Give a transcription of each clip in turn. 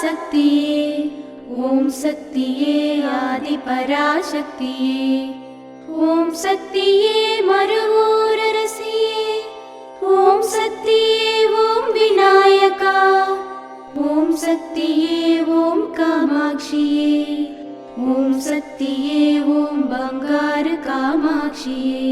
पराशक्तिये ॐ शक्तिये आदिपराशक्तिये ॐ शक्तिये मरुवोररसिये ॐ शक्तिये ॐ विनायका ॐ शक्तिये ॐ कामाक्षिये ॐ शक्तिये ॐ बंगार कामाक्षिये।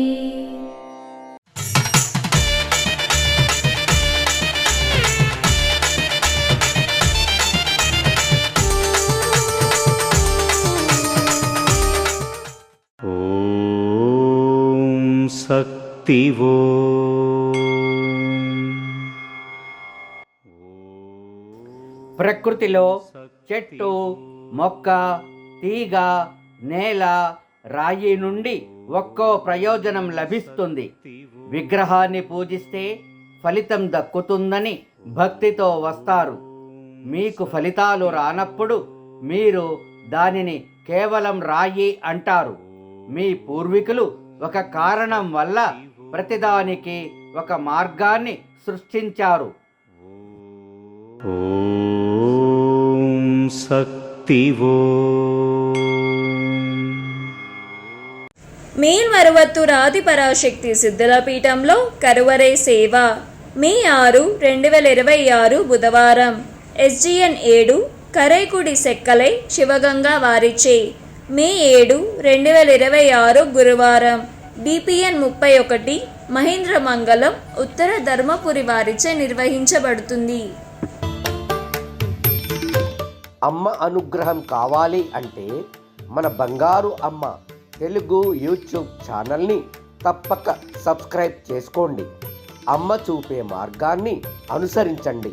శక్తివో ప్రకృతిలో చెట్టు, మొక్క, తీగ, నేల, రాయి నుండి ఒక్కో ప్రయోజనం లభిస్తుంది. విగ్రహాన్ని పూజిస్తే ఫలితం దక్కుతుందని భక్తితో వస్తారు. మీకు ఫలితాలు రానప్పుడు మీరు దానిని కేవలం రాయి అంటారు. మీ పూర్వీకులు ఒక కారణం వల్ల ప్రతిదానికి ఒక మార్గాన్ని సృష్టించారు. ఓం శక్తివో మేల్మరువత్తూర్ ఆదిపరాశక్తి సిద్ధుల పీఠంలో కరువరై సేవ మే 6, 2026 బుధవారం SGN 7 కరైకుడి సెక్కలై శివగంగా వారిచే మే 7, 2026 గురువారం DPN 31 మహేంద్రమంగళం ఉత్తర ధర్మపురి వారిచే నిర్వహించబడుతుంది. అమ్మ అనుగ్రహం కావాలి అంటే మన బంగారు అమ్మ తెలుగు యూట్యూబ్ ఛానల్ని తప్పక సబ్స్క్రైబ్ చేసుకోండి. అమ్మ చూపే మార్గాన్ని అనుసరించండి.